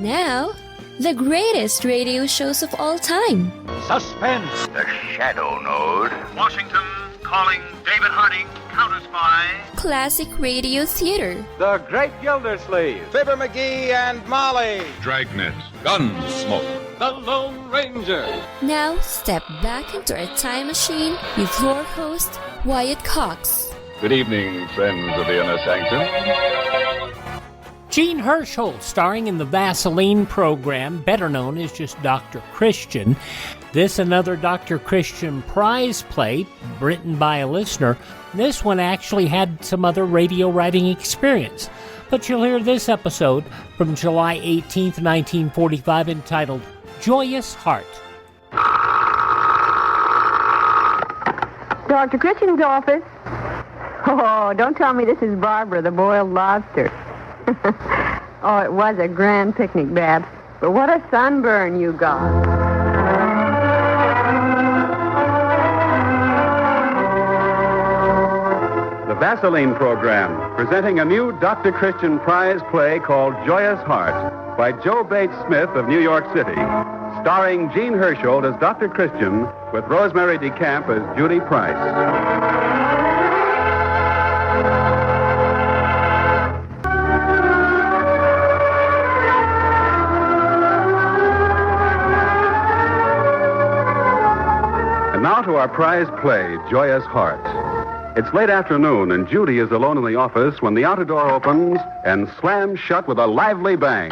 Now, the greatest radio shows of all time. Suspense. The Shadow Node. Washington calling David Harding, counter-spy. Classic radio theater. The Great Gildersleeve. Fibber McGee and Molly. Dragnet. Gunsmoke. The Lone Ranger. Now, step back into a time machine with your host, Wyatt Cox. Good evening, friends of the Inner Sanctum. Jean Hersholdt, starring in the Vaseline program, better known as just Dr. Christian. This another Dr. Christian prize play, written by a listener. This one actually had some other radio writing experience. But you'll hear this episode from July 18th, 1945, entitled Joyous Heart. Dr. Christian's office. Oh, don't tell me this is Barbara, the boiled lobster. Oh, it was a grand picnic, Babs. But what a sunburn you got. The Vaseline program, presenting a new Dr. Christian prize play called Joyous Heart by Joe Bates Smith of New York City, starring Jean Hersholdt as Dr. Christian with Rosemary DeCamp as Judy Price. Now to our prize play, Joyous Heart. It's late afternoon, and Judy is alone in the office when the outer door opens and slams shut with a lively bang.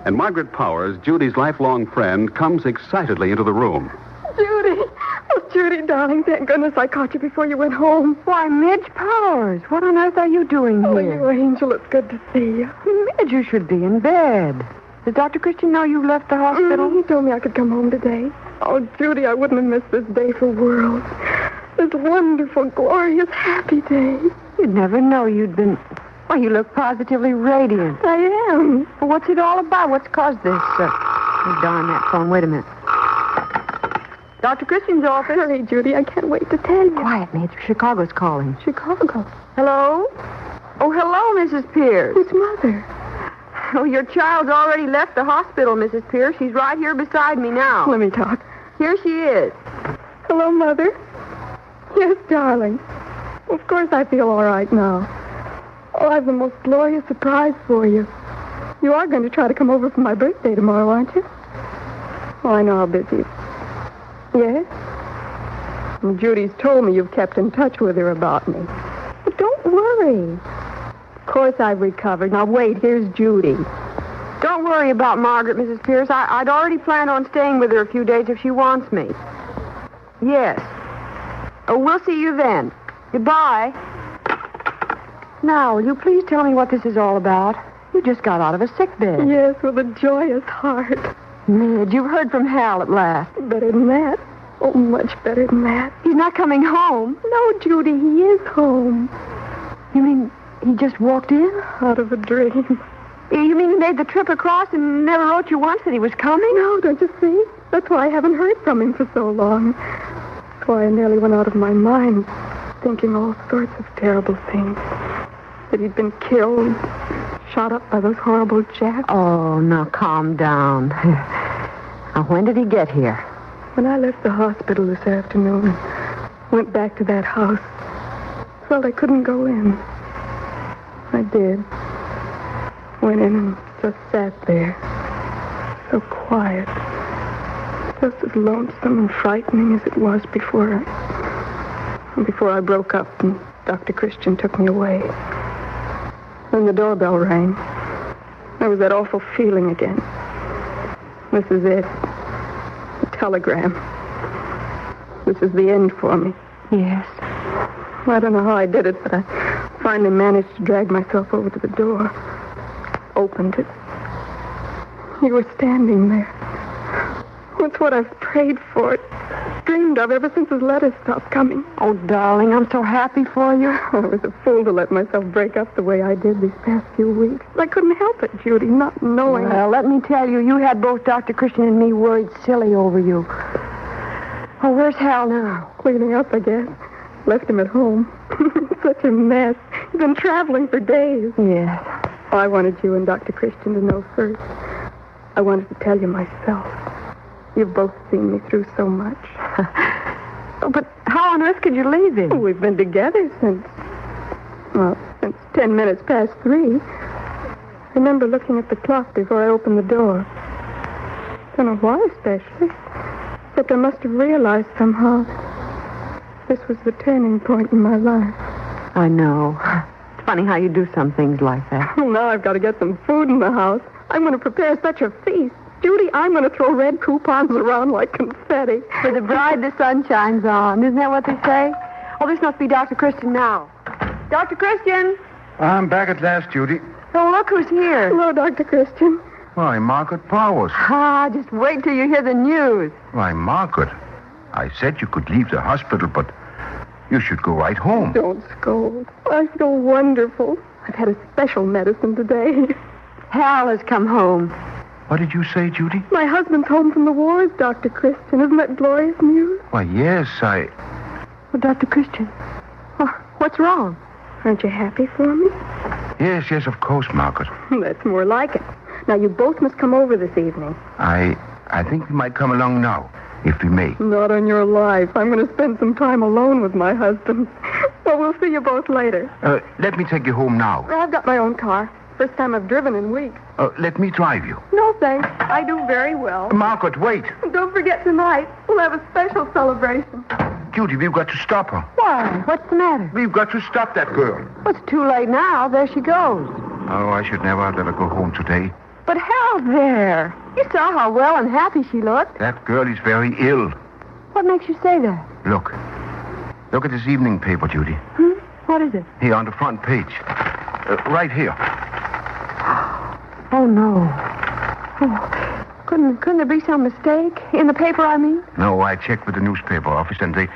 And Margaret Powers, Judy's lifelong friend, comes excitedly into the room. Judy! Oh, Judy, darling, thank goodness I caught you before you went home. Why, Midge Powers, what on earth are you doing here? Oh, you angel, it's good to see you. Midge, you should be in bed. Does Dr. Christian know you've left the hospital? He told me I could come home today. Oh, Judy, I wouldn't have missed this day for worlds. This wonderful, glorious, happy day. You'd never know you'd been... Why, you look positively radiant. I am. Well, what's it all about? What's caused this? Oh, darn that phone. Wait a minute. Dr. Christian's office. Hurry, Judy. I can't wait to tell you. Quiet, Midge. Chicago's calling. Chicago? Hello? Oh, hello, Mrs. Pierce. Who's Mother? Oh, your child's already left the hospital, Mrs. Pierce. She's right here beside me now. Let me talk. Here she is. Hello, Mother. Yes, darling. Of course I feel all right now. Oh, I have the most glorious surprise for you. You are going to try to come over for my birthday tomorrow, aren't you? Oh, I know how busy. Yes? And Judy's told me you've kept in touch with her about me. But don't worry. Of course I've recovered. Now, wait, here's Judy. Don't worry about Margaret, Mrs. Pierce. I'd already planned on staying with her a few days if she wants me. Yes. Oh, we'll see you then. Goodbye. Now, will you please tell me what this is all about? You just got out of a sick bed. Yes, with a joyous heart. Midge, you've heard from Hal at last. Better than that. Oh, much better than that. He's not coming home? No, Judy, he is home. You mean he just walked in? Out of a dream. You mean he made the trip across and never wrote you once that he was coming? No, don't you see? That's why I haven't heard from him for so long. That's why I nearly went out of my mind, thinking all sorts of terrible things. That he'd been killed, shot up by those horrible Japs. Oh, now calm down. Now, when did he get here? When I left the hospital this afternoon, went back to that house. Felt I couldn't go in. I did. Went in and just sat there. So quiet. Just as lonesome and frightening as it was before I broke up and Dr. Christian took me away. Then the doorbell rang. There was that awful feeling again. This is it. A telegram. This is the end for me. Yes. I don't know how I did it, but I finally managed to drag myself over to the door. Opened it. You were standing there. It's what I've prayed for, dreamed of ever since his letters stopped coming. Oh, darling, I'm so happy for you. I was a fool to let myself break up the way I did these past few weeks. I couldn't help it, Judy, not knowing. Well, let me tell you, you had both Dr. Christian and me worried silly over you. Oh, where's Hal now? Cleaning up, I guess. Left him at home. Such a mess. He's been traveling for days. Yes. I wanted you and Dr. Christian to know first. I wanted to tell you myself. You've both seen me through so much. But how on earth could you leave him? We've been together since 10 minutes past 3. I remember looking at the clock before I opened the door. Don't know why especially. Except I must have realized somehow this was the turning point in my life. I know. It's funny how you do some things like that. Well, now I've got to get some food in the house. I'm going to prepare such a feast. Judy, I'm going to throw red coupons around like confetti. For the bride, the sun shines on. Isn't that what they say? Oh, this must be Dr. Christian now. Dr. Christian! I'm back at last, Judy. Oh, look who's here. Hello, Dr. Christian. Why, Margaret Powers. Ah, just wait till you hear the news. Why, Margaret, I said you could leave the hospital, but you should go right home. Don't scold. I feel wonderful. I've had a special medicine today. Hal has come home. What did you say, Judy? My husband's home from the wars, Dr. Christian. Isn't that glorious news? Why, yes, Well, Dr. Christian, what's wrong? Aren't you happy for me? Yes, of course, Margaret. That's more like it. Now, you both must come over this evening. I think we might come along now, if we may. Not on your life. I'm going to spend some time alone with my husband. Well, we'll see you both later. Let me take you home now. I've got my own car. First time I've driven in weeks. Let me drive you. No, thanks. I do very well. Margaret, wait. Don't forget tonight. We'll have a special celebration. Judy, we've got to stop her. Why? What's the matter? We've got to stop that girl. Well, it's too late now. There she goes. Oh, I should never have let her go home today. But Hal's there. You saw how well and happy she looked. That girl is very ill. What makes you say that? Look at this evening paper, Judy. What is it? Here on the front page. Right here. Oh, no. Oh, couldn't there be some mistake? In the paper, I mean? No, I checked with the newspaper office and the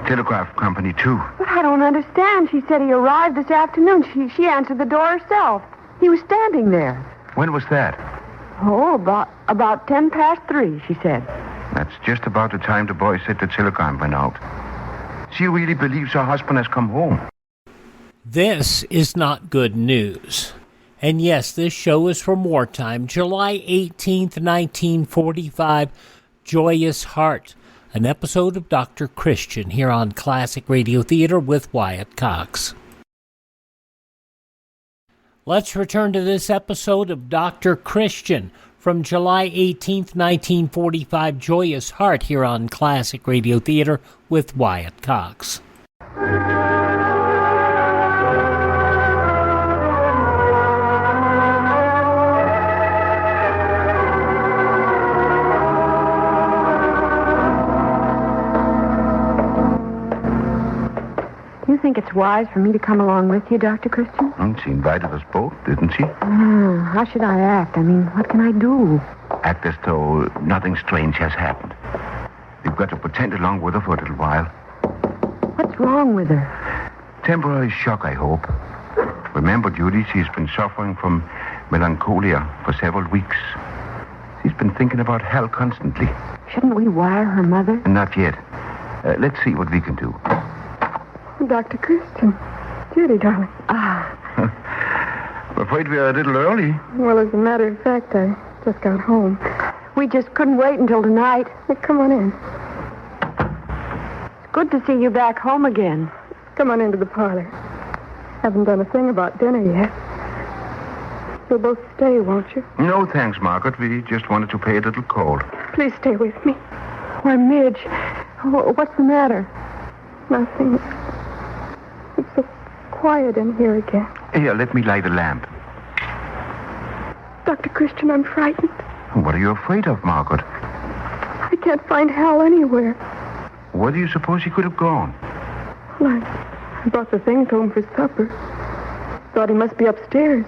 telegraph company, too. But I don't understand. She said he arrived this afternoon. She answered the door herself. He was standing there. When was that? Oh, about 3:10, she said. That's just about the time the boy said the telegram went out. She really believes her husband has come home. This is not good news. And yes, this show is from wartime, July 18th, 1945, Joyous Heart, an episode of Dr. Christian here on Classic Radio Theater with Wyatt Cox. Let's return to this episode of Dr. Christian from July 18th, 1945, Joyous Heart here on Classic Radio Theater with Wyatt Cox. You think it's wise for me to come along with you, Dr. Christian? She invited us both, didn't she? How should I act? I mean, what can I do? Act as though nothing strange has happened. We've got to pretend along with her for a little while. What's wrong with her? Temporary shock, I hope. Remember, Judy, she's been suffering from melancholia for several weeks. She's been thinking about Hal constantly. Shouldn't we wire her mother? Not yet. Let's see what we can do. Dr. Christian. Judy, darling. I'm afraid we are a little early. Well, as a matter of fact, I just got home. We just couldn't wait until tonight. Well, come on in. It's good to see you back home again. Come on into the parlor. Haven't done a thing about dinner yet. You'll both stay, won't you? No, thanks, Margaret. We just wanted to pay a little call. Please stay with me. Why, Midge, what's the matter? Nothing. It's so quiet in here again. Here, let me light a lamp. Dr. Christian, I'm frightened. What are you afraid of, Margaret? I can't find Hal anywhere. Where do you suppose he could have gone? Well, I brought the things home for supper. Thought he must be upstairs.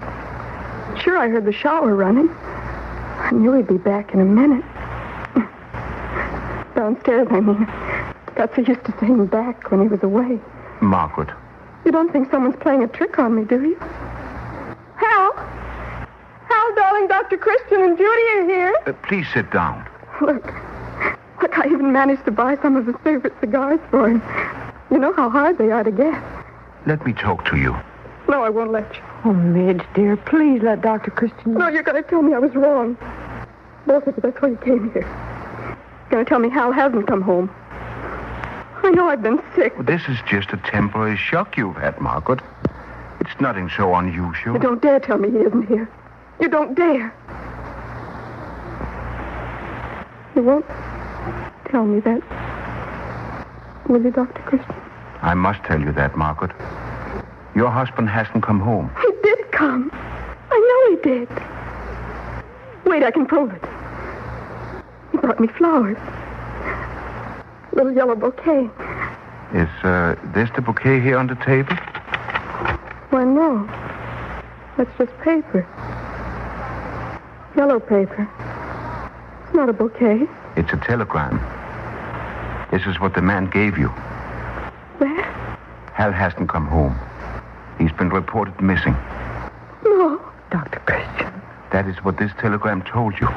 Sure, I heard the shower running. I knew he'd be back in a minute. Downstairs, I mean. Got so used to saying back when he was away. Margaret. You don't think someone's playing a trick on me, do you? Hal! Hal, darling, Dr. Christian and Judy are here. Please sit down. Look, I even managed to buy some of his favorite cigars for him. You know how hard they are to get. Let me talk to you. No, I won't let you. Oh, Midge, dear, please let Dr. Christian... No, you're going to tell me I was wrong. Both of you, that's why you came here. You're going to tell me Hal hasn't come home. I know I've been sick. Well, this is just a temporary shock you've had, Margaret. It's nothing so unusual. You don't dare tell me he isn't here. You don't dare. You won't tell me that, will you, Dr. Christian? I must tell you that, Margaret. Your husband hasn't come home. He did come. I know he did. Wait, I can prove it. He brought me flowers. A little yellow bouquet. Is this the bouquet here on the table? Why, no. That's just paper. Yellow paper. It's not a bouquet. It's a telegram. This is what the man gave you. Where? Hal hasn't come home. He's been reported missing. No. Dr. Christian. That is what this telegram told you.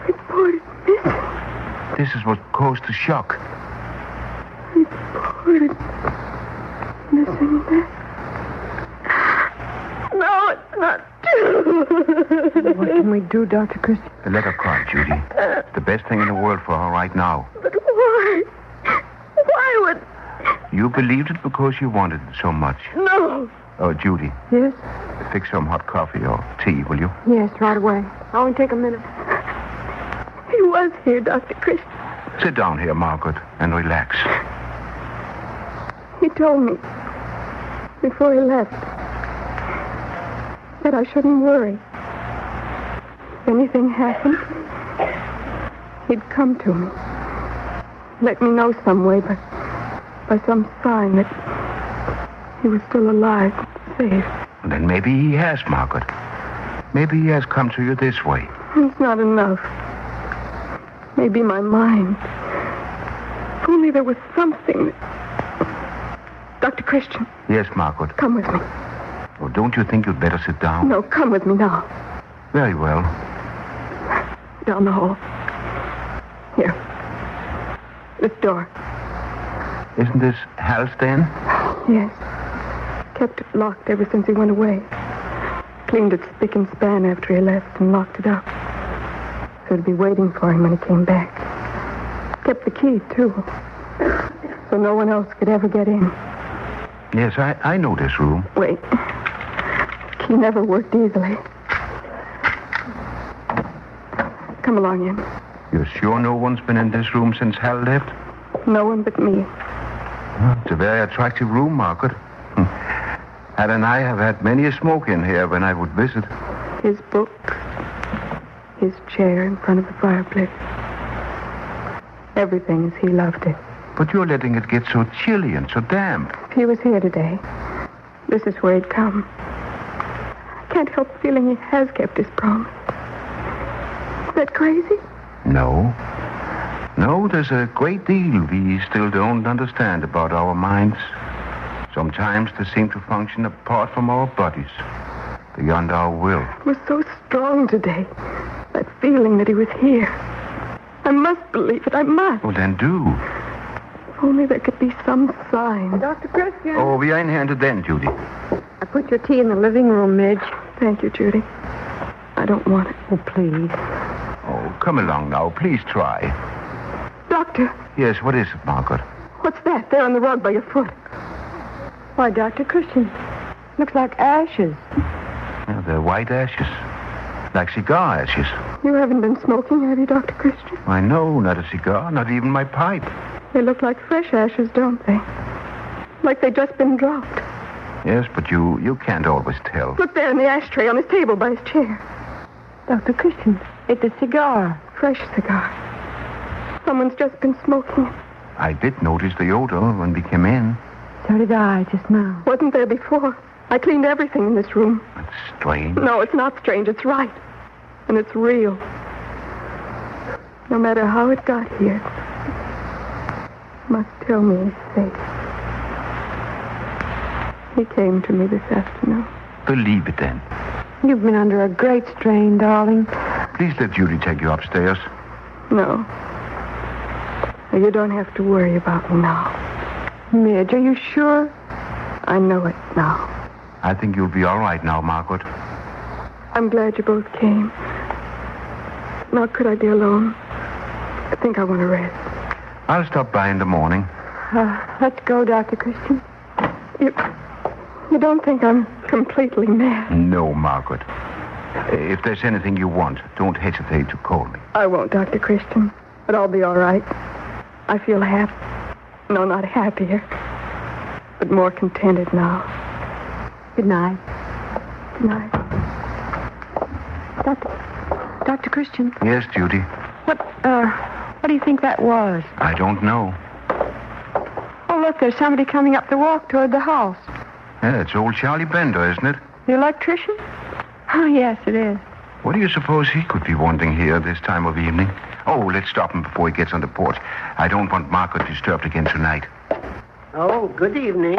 Reported missing? This is what caused the shock. Reported missing there? No, it's not true. What can we do, Dr. Christian? Let her cry, Judy. It's the best thing in the world for her right now. But why? Why would... You believed it because you wanted it so much. No. Oh, Judy. Yes? Fix some hot coffee or tea, will you? Yes, right away. I'll only take a minute. He was here, Dr. Christian. Sit down here, Margaret, and relax. He told me before he left that I shouldn't worry. If anything happened, he'd come to me. Let me know some way, by some sign that he was still alive, safe. Then maybe he has, Margaret. Maybe he has come to you this way. It's not enough. Maybe my mind. If only there was something that... Dr. Christian. Yes, Margaret. Come with me. Oh, don't you think you'd better sit down? No, come with me now. Very well. Down the hall. Here. This door. Isn't this Hal's den? Yes. Kept it locked ever since he went away. Cleaned it spick and span after he left and locked it up. So it'd be waiting for him when he came back. Kept the key, too. So no one else could ever get in. Yes, I know this room. Wait. The key never worked easily. Come along in. You're sure no one's been in this room since Hal left? No one but me. It's a very attractive room, Margaret. Hal and I have had many a smoke in here when I would visit. His books. His chair in front of the fireplace. Everything as he loved it. But you're letting it get so chilly and so damp. If he was here today, this is where he'd come. I can't help feeling he has kept his promise. Is that crazy? No. No, there's a great deal we still don't understand about our minds. Sometimes they seem to function apart from our bodies, beyond our will. It was so strong today. That feeling that he was here. I must believe it. I must. Well, then do. If only there could be some sign. Dr. Christian. Oh, we are in here in the den, Judy. I put your tea in the living room, Midge. Thank you, Judy. I don't want it. Oh, please. Oh, come along now. Please try. Doctor. Yes, what is it, Margaret? What's that there on the rug by your foot? Why, Dr. Christian, looks like ashes. Yeah, they're white ashes. Like cigar ashes. You haven't been smoking, have you, Dr. Christian? I know, not a cigar, not even my pipe. They look like fresh ashes, don't they? Like they've just been dropped. Yes, but you can't always tell. Look there in the ashtray on his table by his chair. Dr. Christian, it's a cigar. Fresh cigar. Someone's just been smoking it. I did notice the odor when we came in. So did I just now. Wasn't there before. I cleaned everything in this room. That's strange. No, it's not strange. It's right. And it's real. No matter how it got here, it must tell me he's safe. He came to me this afternoon. Believe it, then. You've been under a great strain, darling. Please let Judy take you upstairs. No. You don't have to worry about me now. Midge, are you sure? I know it now. I think you'll be all right now, Margaret. I'm glad you both came. Now, could I be alone? I think I want to rest. I'll stop by in the morning. Let's go, Dr. Christian. You don't think I'm completely mad? No, Margaret. If there's anything you want, don't hesitate to call me. I won't, Dr. Christian. But I'll be all right. I feel no, not happier, but more contented now. Good night. Good night. Dr. Christian. Yes, Judy? What do you think that was? I don't know. Oh, look, there's somebody coming up the walk toward the house. Yeah, it's old Charlie Bender, isn't it? The electrician? Oh, yes, it is. What do you suppose he could be wanting here this time of evening? Oh, let's stop him before he gets on the porch. I don't want Margaret disturbed again tonight. Oh, good evening.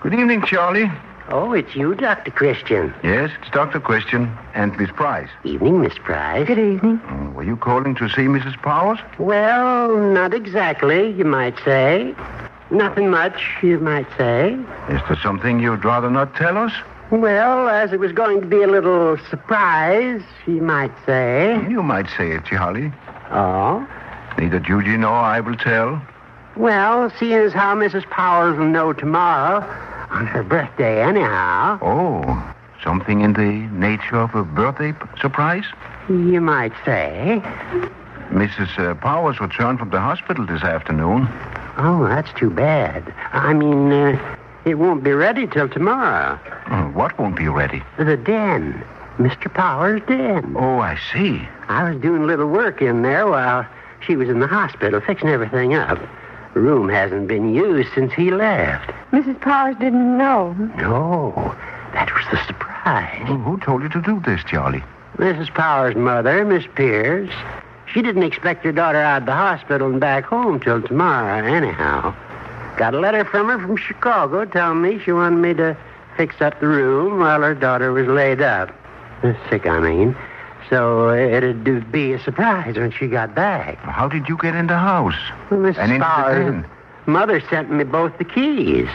Good evening, Charlie. Oh, it's you, Dr. Christian. Yes, it's Dr. Christian and Miss Price. Evening, Miss Price. Good evening. Were you calling to see Mrs. Powers? Well, not exactly, you might say. Nothing much, you might say. Is there something you'd rather not tell us? Well, as it was going to be a little surprise, you might say. You might say it, Charlie. Oh? Neither Judy nor I will tell. Well, seeing as how Mrs. Powers will know tomorrow, on her birthday anyhow. Oh, something in the nature of a birthday surprise? You might say. Mrs. Powers returned from the hospital this afternoon. Oh, that's too bad. I mean, it won't be ready till tomorrow. What won't be ready? The den. Mr. Powers' den. Oh, I see. I was doing a little work in there while she was in the hospital, fixing everything up. The room hasn't been used since he left. Mrs. Powers didn't know. No, that was the surprise. Well, who told you to do this, Charlie? Mrs. Powers' mother, Miss Pierce. She didn't expect her daughter out of the hospital and back home till tomorrow, anyhow. Got a letter from her from Chicago telling me she wanted me to fix up the room while her daughter was laid up. Sick, I mean. So it'd be a surprise when she got back. How did you get in the house? Well, Mrs. Powers' mother sent me both the keys.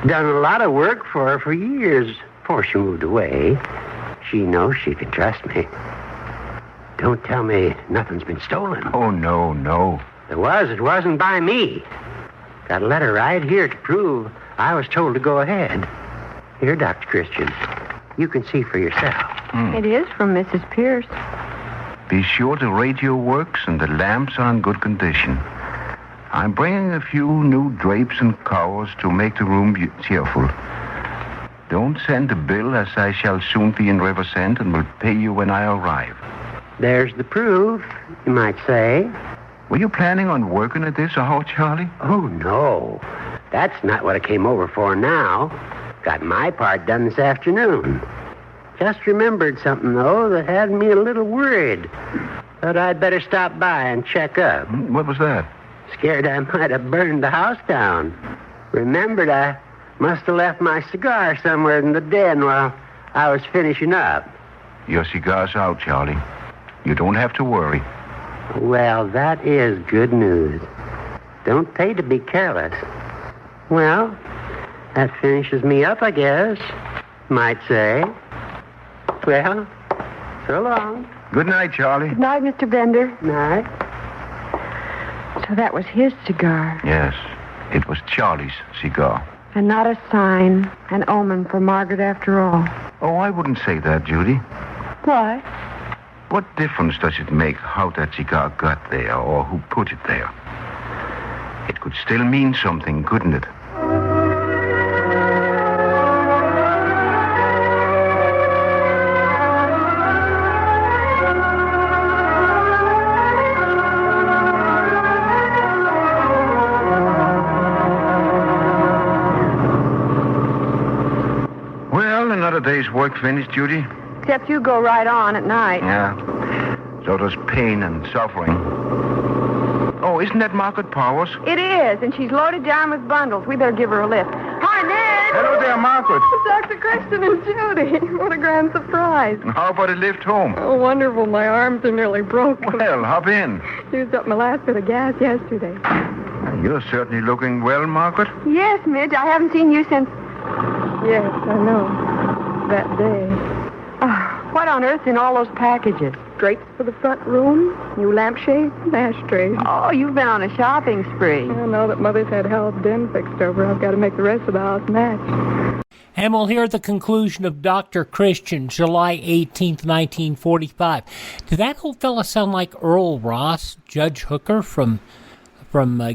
Done a lot of work for her for years before she moved away. She knows she can trust me. Don't tell me nothing's been stolen. Oh, no. It wasn't by me. Got a letter right here to prove I was told to go ahead. Here, Dr. Christian. You can see for yourself. It is from Mrs. Pierce. Be sure the radio works and the lamps are in good condition. I'm bringing a few new drapes and covers to make the room cheerful. Don't send a bill, as I shall soon be in Riversend and will pay you when I arrive. There's the proof, you might say. Were you planning on working at this or how, Charlie? Oh, no. That's not what I came over for now. Got my part done this afternoon. Just remembered something, though, that had me a little worried. Thought I'd better stop by and check up. What was that? Scared I might have burned the house down. Remembered I must have left my cigar somewhere in the den while I was finishing up. Your cigar's out, Charlie. You don't have to worry. Well, that is good news. Don't pay to be careless. Well, that finishes me up, I guess. Might say. Well, so long. Good night, Charlie. Good night, Mr. Bender. Night. So that was his cigar. Yes, it was Charlie's cigar. And not a sign, an omen for Margaret after all. Oh, I wouldn't say that, Judy. Why? What difference does it make how that cigar got there or who put it there? It could still mean something, couldn't it? Well, another day's work finished, Judy. Except you go right on at night. Yeah. So there's pain and suffering. Oh, isn't that Margaret Powers? It is, and she's loaded down with bundles. We better give her a lift. Hi, Ned! Hello there, Margaret. Dr. Christian and Judy. What a grand surprise. How about a lift home? Oh, wonderful. My arms are nearly broken. Well, hop in. Used up my last bit of gas yesterday. You're certainly looking well, Margaret. Yes, Midge. I haven't seen you since... Yes, I know. That day. What What on earth's in all those packages? Drapes for the front room, new lampshades, and ashtrays. Oh, you've been on a shopping spree. Well, now that Mother's had Hal's den fixed over, I've got to make the rest of the house match. And we'll hear the conclusion of Dr. Christian, July 18th, 1945. Did that old fella sound like Earl Ross, Judge Hooker from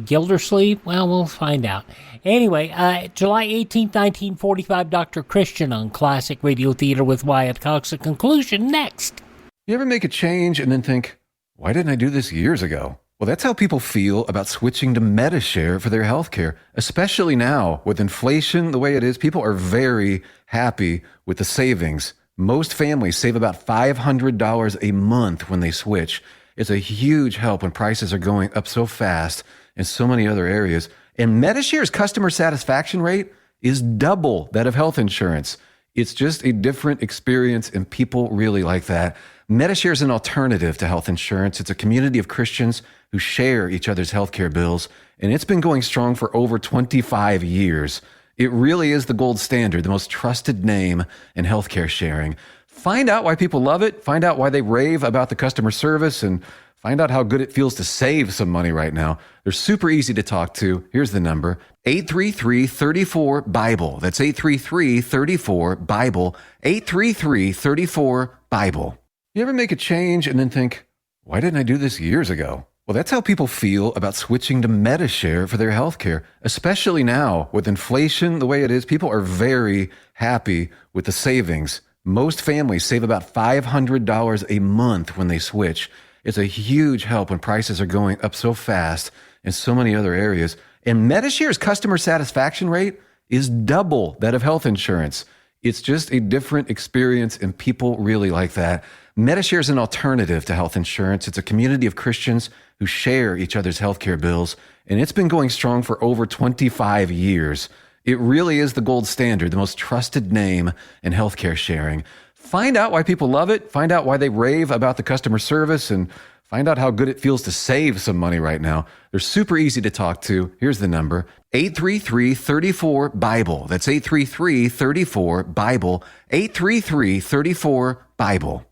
Gildersleeve? Well, we'll find out. Anyway, July 18th, 1945, Dr. Christian on Classic Radio Theater with Wyatt Cox. The conclusion next. You ever make a change and then think, why didn't I do this years ago? Well, that's how people feel about switching to Medishare for their health care, especially now with inflation the way it is. People are very happy with the savings. Most families save about $500 a month when they switch. It's a huge help when prices are going up so fast in so many other areas. And Medishare's customer satisfaction rate is double that of health insurance. It's just a different experience, and people really like that. Medishare is an alternative to health insurance. It's a community of Christians who share each other's healthcare bills, and it's been going strong for over 25 years. It really is the gold standard, the most trusted name in healthcare sharing. Find out why people love it, find out why they rave about the customer service, and find out how good it feels to save some money right now. They're super easy to talk to. Here's the number, 833-34-BIBLE. That's 833-34-BIBLE, 833-34-BIBLE. You ever make a change and then think, why didn't I do this years ago? Well, that's how people feel about switching to Medishare for their health care, especially now with inflation the way it is. People are very happy with the savings. Most families save about $500 a month when they switch. It's a huge help when prices are going up so fast in so many other areas. And Medishare's customer satisfaction rate is double that of health insurance. It's just a different experience, and people really like that. Medishare is an alternative to health insurance. It's a community of Christians who share each other's healthcare bills, and it's been going strong for over 25 years. It really is the gold standard, the most trusted name in healthcare sharing. Find out why people love it, find out why they rave about the customer service, and find out how good it feels to save some money right now. They're super easy to talk to. Here's the number, 833-34-BIBLE. That's 833-34-BIBLE, 833-34-BIBLE.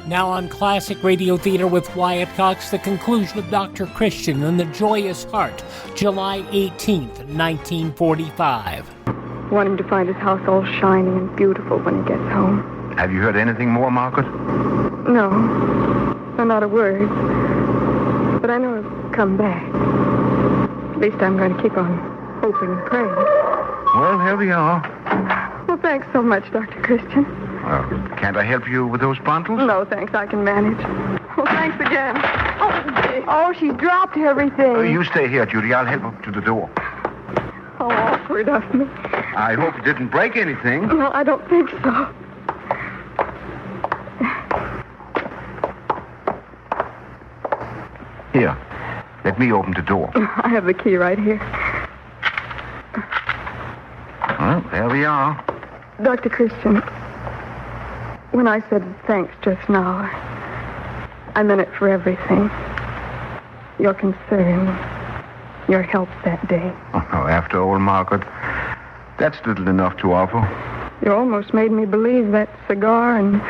Now on Classic Radio Theater with Wyatt Cox, the conclusion of Dr. Christian and the Joyous Heart, July 18th, 1945. Want him to find his house all shiny and beautiful when he gets home. Have you heard anything more, Margaret? No, not a word. But I know he'll come back. At least I'm going to keep on hoping and praying. Well, here we are. Well, thanks so much, Dr. Christian. Well, can't I help you with those bundles? No, thanks. I can manage. Well, thanks again. Oh, she's dropped everything. You stay here, Judy. I'll help up to the door. How awkward of me. I hope you didn't break anything. No, I don't think so. Here, let me open the door. I have the key right here. Well, there we are. Dr. Christian, when I said thanks just now, I meant it for everything. Your concern, your help that day. Oh, after all, Margaret, that's little enough to offer. You almost made me believe that cigar and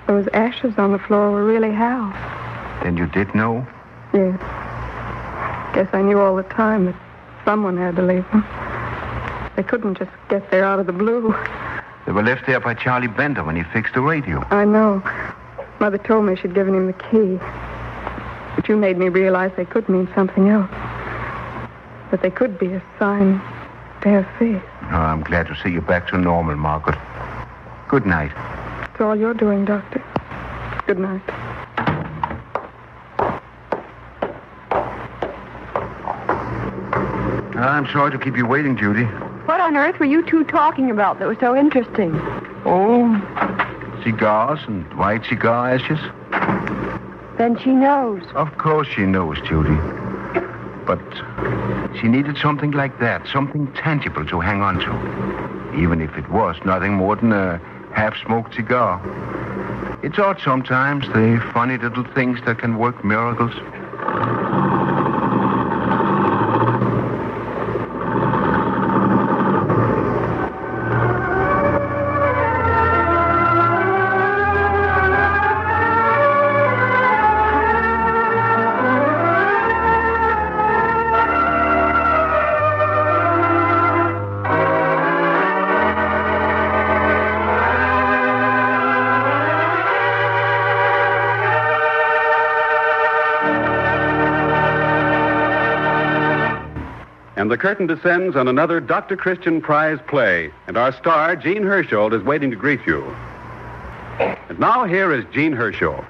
those ashes on the floor were really Hal. Then you did know? Yes. Guess I knew all the time that someone had to leave them. They couldn't just get there out of the blue. They were left there by Charlie Bender when he fixed the radio. I know. Mother told me she'd given him the key. But you made me realize they could mean something else. That they could be a sign to have faith. Oh, I'm glad to see you back to normal, Margaret. Good night. It's all you're doing, Doctor. Good night. I'm sorry to keep you waiting, Judy. What on earth were you two talking about that was so interesting? Oh, cigars and white cigar ashes. Then she knows. Of course she knows, Judy. But she needed something like that, something tangible to hang on to. Even if it was nothing more than a half-smoked cigar. It's odd sometimes, the funny little things that can work miracles. And the curtain descends on another Dr. Christian Prize play, and our star, Jean Hersholdt, is waiting to greet you. And now here is Jean Hersholdt.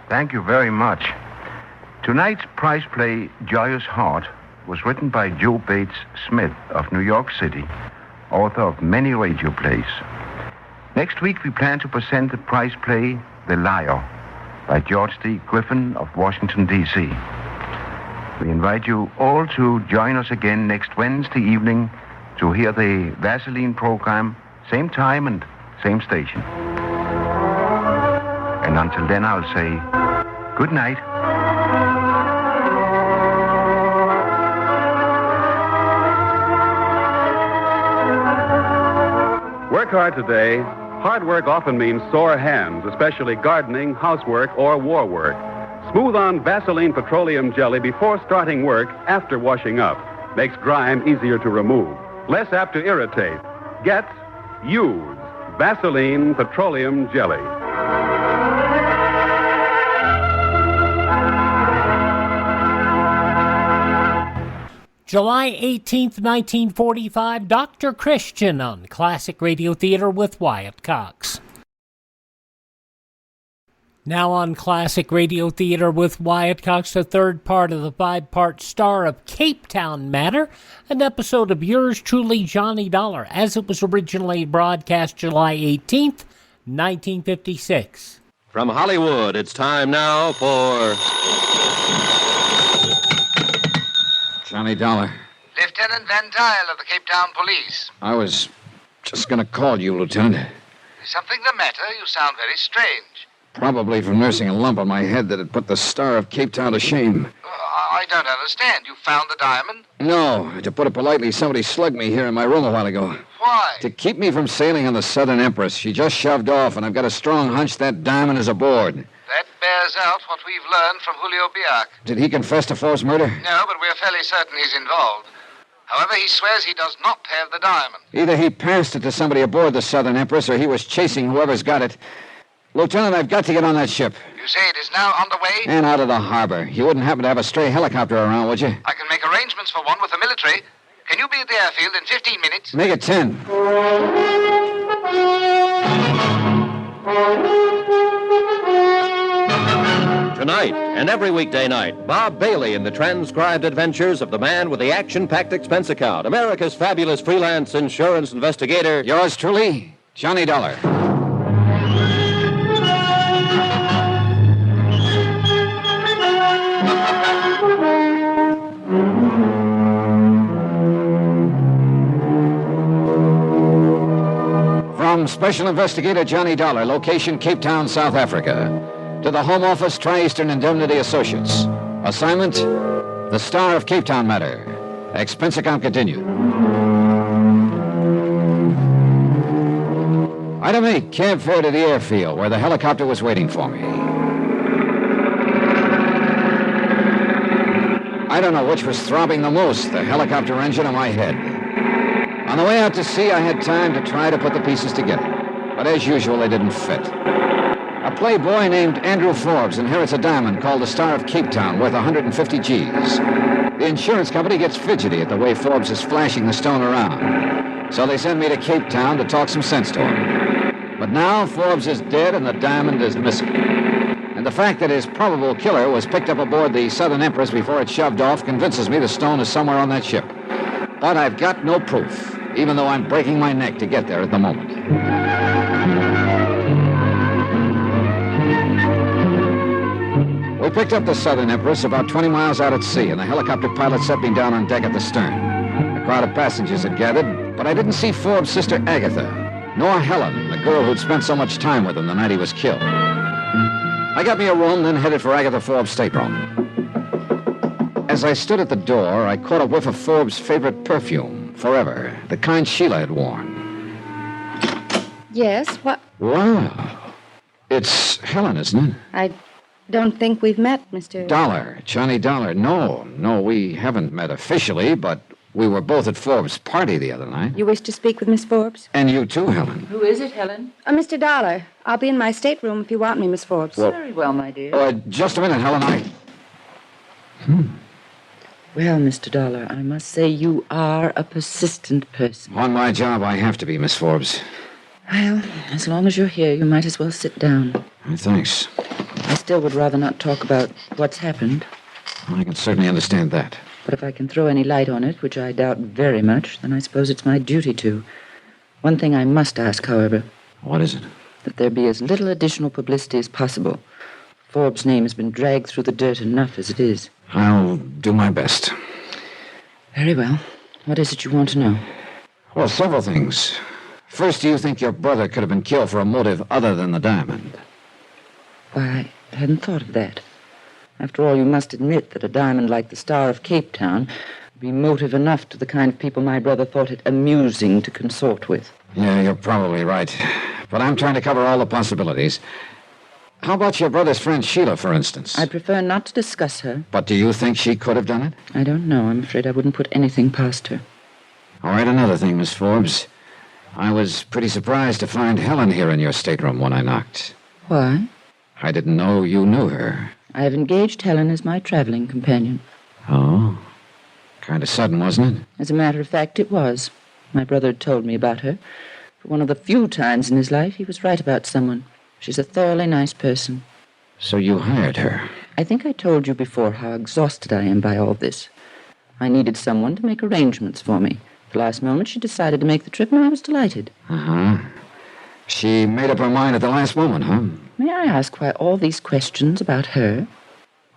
Thank you very much. Tonight's prize play, Joyous Heart, was written by Joe Bates Smith of New York City, author of many radio plays. Next week, we plan to present the prize play, The Liar, by George D. Griffin of Washington, D.C. We invite you all to join us again next Wednesday evening to hear the Vaseline program, same time and same station. And until then, I'll say good night. Work hard today. Hard work often means sore hands, especially gardening, housework, or war work. Smooth on Vaseline petroleum jelly before starting work after washing up. Makes grime easier to remove. Less apt to irritate. Use Vaseline petroleum jelly. July 18th, 1945, Dr. Christian on Classic Radio Theater with Wyatt Cox. Now on Classic Radio Theater with Wyatt Cox, the third part of the five-part Star of Capetown Matter, an episode of yours truly, Johnny Dollar, as it was originally broadcast July 18th, 1956. From Hollywood, it's time now for... Johnny Dollar. Lieutenant Van Tile of the Cape Town Police. I was just going to call you, Lieutenant. Is something the matter? You sound very strange. Probably from nursing a lump on my head that had put the Star of Capetown to shame. I don't understand. You found the diamond? No, to put it politely, somebody slugged me here in my room a while ago. Why? To keep me from sailing on the Southern Empress. She just shoved off, and I've got a strong hunch that diamond is aboard. That bears out what we've learned from Julio Biak. Did he confess to Forbes' murder? No, but we're fairly certain he's involved. However, he swears he does not have the diamond. Either he passed it to somebody aboard the Southern Empress, or he was chasing whoever's got it. Lieutenant, I've got to get on that ship. You say it is now underway? And out of the harbor. You wouldn't happen to have a stray helicopter around, would you? I can make arrangements for one with the military. Can you be at the airfield in 15 minutes? Make it 10. Tonight and every weekday night, Bob Bailey in the transcribed adventures of the man with the action-packed expense account, America's fabulous freelance insurance investigator. Yours truly, Johnny Dollar. From Special Investigator Johnny Dollar, location Cape Town, South Africa. To the Home Office, Tri-Eastern Indemnity Associates. Assignment, the Star of Capetown Matter. Expense account continued. Item 8, cab fare to the airfield, where the helicopter was waiting for me. I don't know which was throbbing the most, the helicopter engine or my head. On the way out to sea, I had time to try to put the pieces together. But as usual, they didn't fit. A playboy named Andrew Forbes inherits a diamond called the Star of Capetown, worth 150 G's. The insurance company gets fidgety at the way Forbes is flashing the stone around. So they send me to Cape Town to talk some sense to him. But now Forbes is dead and the diamond is missing. And the fact that his probable killer was picked up aboard the Southern Empress before it shoved off convinces me the stone is somewhere on that ship. But I've got no proof, even though I'm breaking my neck to get there at the moment. We picked up the Southern Empress about 20 miles out at sea, and the helicopter pilot set me down on deck at the stern. A crowd of passengers had gathered, but I didn't see Forbes' sister Agatha, nor Helen, the girl who'd spent so much time with him the night he was killed. I got me a room, then headed for Agatha Forbes' stateroom. As I stood at the door, I caught a whiff of Forbes' favorite perfume, Forever, the kind Sheila had worn. Yes, what? Wow. It's Helen, isn't it? I don't think we've met, Mr. Dollar, Johnny Dollar. No, we haven't met officially, but we were both at Forbes' party the other night. You wish to speak with Miss Forbes? And you too, Helen. Who is it, Helen? Mr. Dollar. I'll be in my stateroom if you want me, Miss Forbes. Well, very well, my dear. Just a minute, Helen. Well, Mr. Dollar, I must say you are a persistent person. On my job, I have to be, Miss Forbes. Well, as long as you're here, you might as well sit down. Thanks. I still would rather not talk about what's happened. I can certainly understand that. But if I can throw any light on it, which I doubt very much, then I suppose it's my duty to. One thing I must ask, however. What is it? That there be as little additional publicity as possible. Forbes' name has been dragged through the dirt enough as it is. I'll do my best. Very well. What is it you want to know? Well, several things. First, do you think your brother could have been killed for a motive other than the diamond? Why, I hadn't thought of that. After all, you must admit that a diamond like the Star of Capetown would be motive enough to the kind of people my brother thought it amusing to consort with. Yeah, you're probably right. But I'm trying to cover all the possibilities. How about your brother's friend Sheila, for instance? I prefer not to discuss her. But do you think she could have done it? I don't know. I'm afraid I wouldn't put anything past her. All right, another thing, Miss Forbes. I was pretty surprised to find Helen here in your stateroom when I knocked. Why? I didn't know you knew her. I have engaged Helen as my traveling companion. Oh? Kind of sudden, wasn't it? As a matter of fact, it was. My brother had told me about her. For one of the few times in his life, he was right about someone. She's a thoroughly nice person. So you hired her? I think I told you before how exhausted I am by all this. I needed someone to make arrangements for me. At the last moment, she decided to make the trip, and I was delighted. Uh-huh. She made up her mind at the last moment, huh? May I ask why all these questions about her?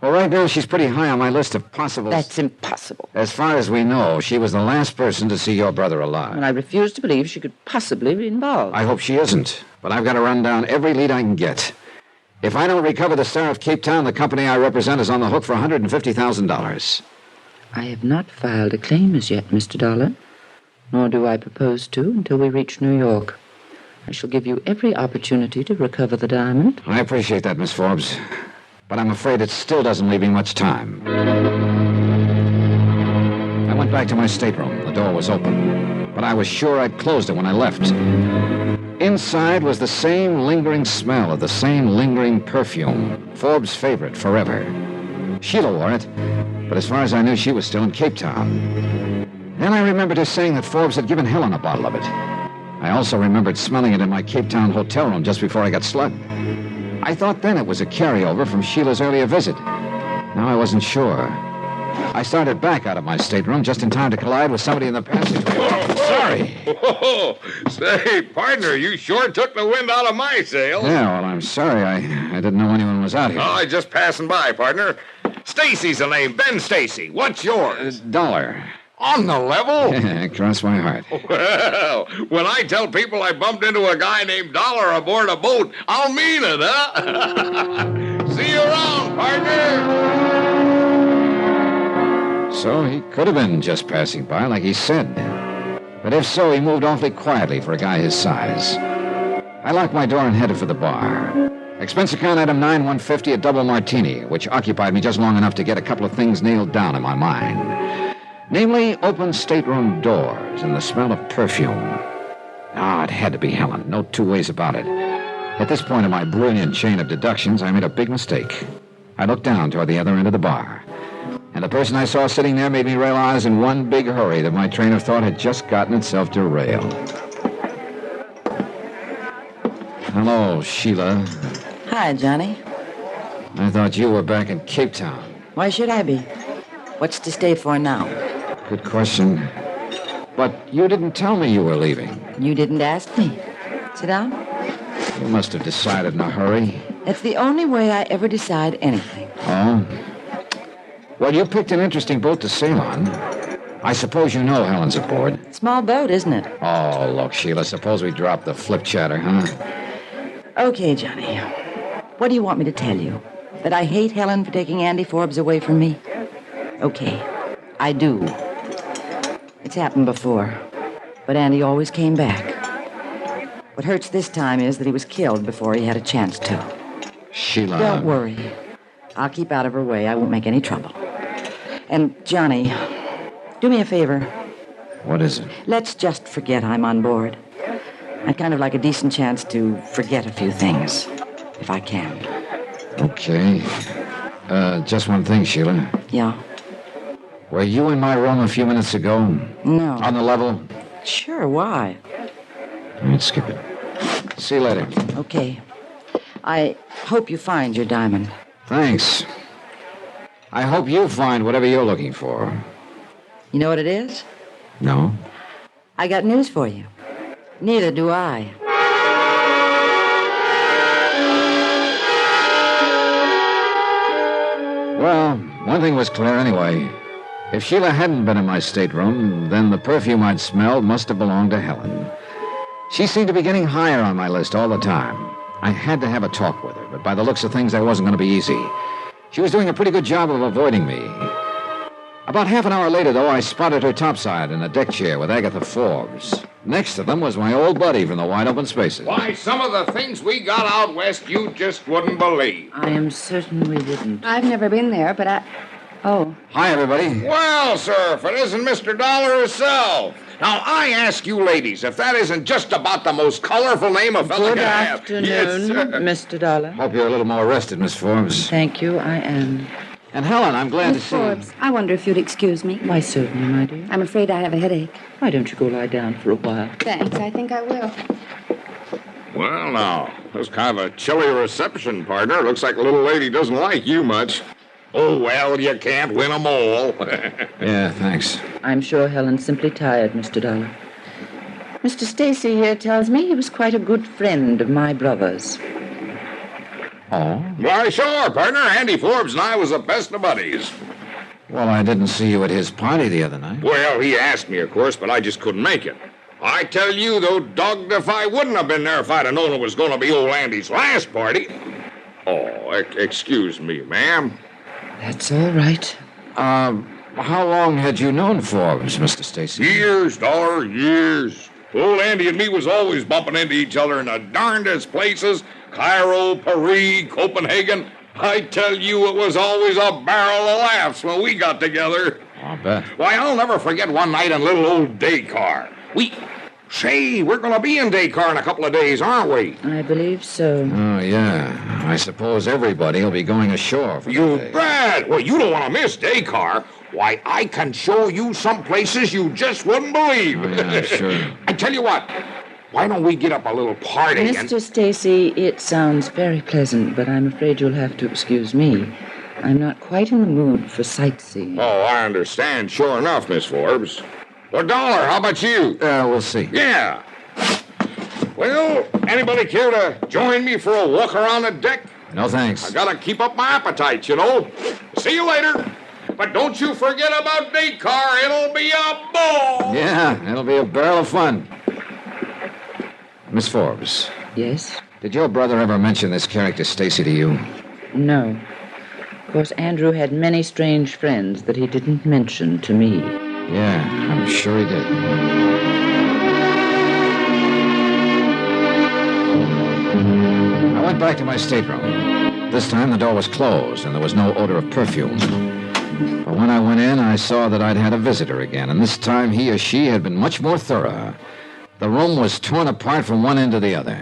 Well, right now, she's pretty high on my list of possible... That's impossible. As far as we know, she was the last person to see your brother alive. And I refuse to believe she could possibly be involved. I hope she isn't. But I've got to run down every lead I can get. If I don't recover the Star of Capetown, the company I represent is on the hook for $150,000. I have not filed a claim as yet, Mr. Dollar. Nor do I propose to until we reach New York. I shall give you every opportunity to recover the diamond. I appreciate that, Miss Forbes. But I'm afraid it still doesn't leave me much time. I went back to my stateroom. The door was open. But I was sure I'd closed it when I left. Inside was the same lingering smell of the same lingering perfume. Forbes' favorite, Forever. Sheila wore it, but as far as I knew, she was still in Cape Town. Then I remembered her saying that Forbes had given Helen a bottle of it. I also remembered smelling it in my Cape Town hotel room just before I got slugged. I thought then it was a carryover from Sheila's earlier visit. Now I wasn't sure. I started back out of my stateroom just in time to collide with somebody in the passageway. Sorry. Whoa. Say, partner, you sure took the wind out of my sails. Yeah, well, I'm sorry. I didn't know anyone was out here. Oh, I just passing by, partner. Stacy's the name, Ben Stacy. What's yours? Dollar. On the level? Yeah, cross my heart. Well, when I tell people I bumped into a guy named Dollar aboard a boat, I'll mean it, huh? See you around, partner. So he could have been just passing by, like he said. But if so, he moved awfully quietly for a guy his size. I locked my door and headed for the bar. Expense account item 9150, a double martini, which occupied me just long enough to get a couple of things nailed down in my mind. Namely, open stateroom doors and the smell of perfume. It had to be Helen. No two ways about it. At this point in my brilliant chain of deductions, I made a big mistake. I looked down toward the other end of the bar. And the person I saw sitting there made me realize in one big hurry that my train of thought had just gotten itself derailed. Hello, Sheila. Hi, Johnny. I thought you were back in Cape Town. Why should I be? What's to stay for now? Good question. But you didn't tell me you were leaving. You didn't ask me. Sit down. You must have decided in a hurry. That's the only way I ever decide anything. Oh? Well, you picked an interesting boat to sail on. I suppose you know Helen's aboard. Small boat, isn't it? Oh, look, Sheila, suppose we drop the flip chatter, huh? Okay, Johnny. What do you want me to tell you? That I hate Helen for taking Andy Forbes away from me? Okay, I do. It's happened before. But Andy always came back. What hurts this time is that he was killed before he had a chance to. Sheila... Don't worry. I'll keep out of her way. I won't make any trouble. And, Johnny, do me a favor. What is it? Let's just forget I'm on board. I'd kind of like a decent chance to forget a few things, if I can. Okay. Just one thing, Sheila. Yeah? Were you in my room a few minutes ago? No. On the level? Sure, why? All right, skip it. See you later. Okay. I hope you find your diamond. Thanks. I hope you find whatever you're looking for. You know what it is? No? I got news for you. Neither do I. Well, one thing was clear anyway. If Sheila hadn't been in my stateroom, then the perfume I'd smelled must have belonged to Helen. She seemed to be getting higher on my list all the time. I had to have a talk with her, but by the looks of things, that wasn't going to be easy. She was doing a pretty good job of avoiding me. About half an hour later, though, I spotted her topside in a deck chair with Agatha Forbes. Next to them was my old buddy from the wide open spaces. Why, some of the things we got out west you just wouldn't believe. I am certain we wouldn't. I've never been there, but Oh. Hi, everybody. Well, sir, if it isn't Mr. Dollar herself. Now, I ask you ladies, if that isn't just about the most colorful name a fella Good can have. afternoon, Yes, sir. Mr. Dollar. Hope you're a little more rested, Miss Forbes. Thank you, I am. And Helen, I'm glad to Miss see you. Forbes, I wonder if you'd excuse me. Why, certainly, my dear. I'm afraid I have a headache. Why don't you go lie down for a while? Thanks, I think I will. Well, now, that's kind of a chilly reception, partner. Looks like the little lady doesn't like you much. Oh, well, you can't win 'em all. Yeah, thanks. I'm sure Helen's simply tired, Mr. Dollar. Mr. Stacy here tells me he was quite a good friend of my brother's. Oh? Why, sure, partner. Andy Forbes and I was the best of buddies. Well, I didn't see you at his party the other night. Well, he asked me, of course, but I just couldn't make it. I tell you, though, dogged if I wouldn't have been there if I'd have known it was going to be old Andy's last party. Oh, excuse me, ma'am. That's all right. How long had you known Forbes, Mr. Stacy? Years, Dollar, years. Old Andy and me was always bumping into each other in the darndest places. Cairo, Paris, Copenhagen. I tell you, it was always a barrel of laughs when we got together. I'll bet. Why, I'll never forget one night in little old Dakar. We're going to be in Dakar in a couple of days, aren't we? I believe so. Oh, yeah. I suppose everybody will be going ashore for You the day. bet. Well, you don't want to miss Dakar. Why, I can show you some places you just wouldn't believe. Oh, yeah, sure. I tell you what, why don't we get up a little party Mr. Stacy, it sounds very pleasant, but I'm afraid you'll have to excuse me. I'm not quite in the mood for sightseeing. Oh, I understand. Sure enough, Miss Forbes. Well, Dollar, how about you? We'll see. Yeah. Well, anybody care to join me for a walk around the deck? No, thanks. I gotta keep up my appetite, you know. See you later. But don't you forget about Dakar. It'll be a ball. Yeah, it'll be a barrel of fun. Miss Forbes. Yes? Did your brother ever mention this character Stacy to you? No. Of course, Andrew had many strange friends that he didn't mention to me. Yeah, I'm sure he did. I went back to my stateroom. This time the door was closed and there was no odor of perfume. But when I went in, I saw that I'd had a visitor again, and this time he or she had been much more thorough. The room was torn apart from one end to the other.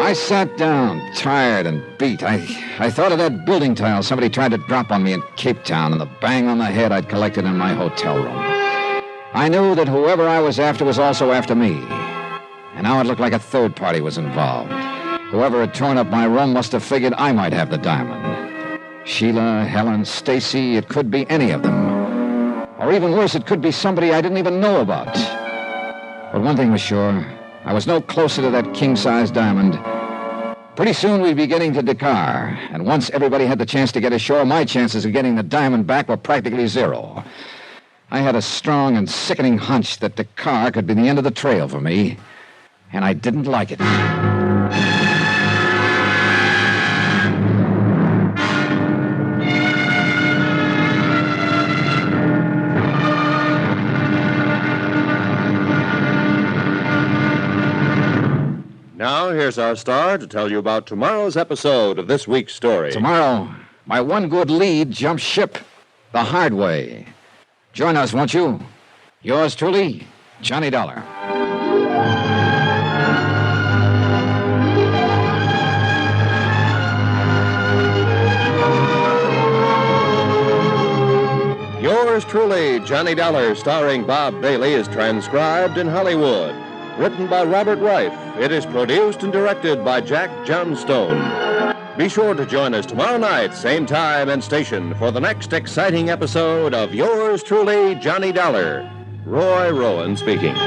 I sat down, tired and beat. I thought of that building tile somebody tried to drop on me in Cape Town and the bang on the head I'd collected in my hotel room. I knew that whoever I was after was also after me. And now it looked like a third party was involved. Whoever had torn up my room must have figured I might have the diamond. Sheila, Helen, Stacy, it could be any of them. Or even worse, it could be somebody I didn't even know about. But one thing was sure. I was no closer to that king-size diamond. Pretty soon we'd be getting to Dakar, and once everybody had the chance to get ashore, my chances of getting the diamond back were practically zero. I had a strong and sickening hunch that Dakar could be the end of the trail for me, and I didn't like it. Now, here's our star to tell you about tomorrow's episode of this week's story. Tomorrow, my one good lead jumps ship the hard way. Join us, won't you? Yours truly, Johnny Dollar. Yours truly, Johnny Dollar, starring Bob Bailey, is transcribed in Hollywood. Written by Robert Reif, it is produced and directed by Jack Johnstone. Be sure to join us tomorrow night, same time and station, for the next exciting episode of Yours truly, Johnny Dollar. Roy Rowan speaking.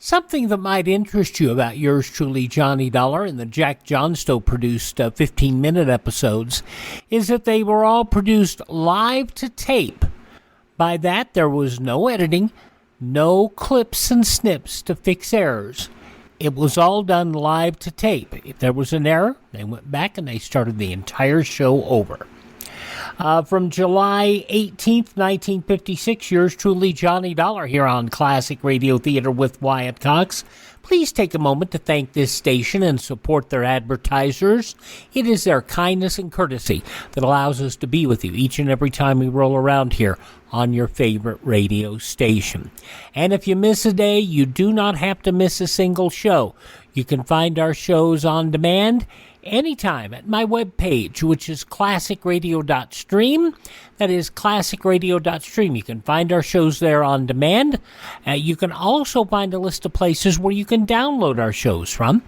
Something that might interest you about Yours truly, Johnny Dollar, and the Jack Johnstone produced 15-minute episodes is that they were all produced live to tape. By that, there was no editing, no clips and snips to fix errors. It was all done live to tape. If there was an error, they went back and they started the entire show over. From July 18th, 1956, yours truly, Johnny Dollar, here on Classic Radio Theater with Wyatt Cox. Please take a moment to thank this station and support their advertisers. It is their kindness and courtesy that allows us to be with you each and every time we roll around here on your favorite radio station. And if you miss a day, you do not have to miss a single show. You can find our shows on demand anytime at my webpage, which is classicradio.stream. That is classicradio.stream. You can find our shows there on demand. You can also find a list of places where you can download our shows from.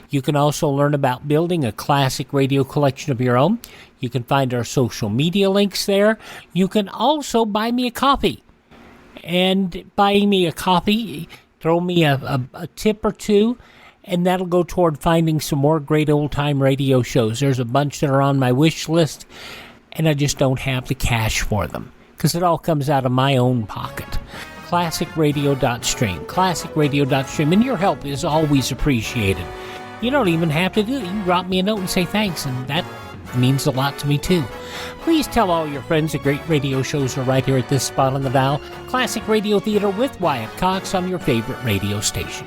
You can also learn about building a classic radio collection of your own. You can find our social media links there. You can also buy me a coffee. And buying me a coffee, throw me a tip or two, and that'll go toward finding some more great old-time radio shows. There's a bunch that are on my wish list, and I just don't have the cash for them, because it all comes out of my own pocket. ClassicRadio.stream, ClassicRadio.stream, and your help is always appreciated. You don't even have to do it. You can drop me a note and say thanks, and that means a lot to me, too. Please tell all your friends that great radio shows are right here at this spot on the dial. Classic Radio Theater with Wyatt Cox on your favorite radio station.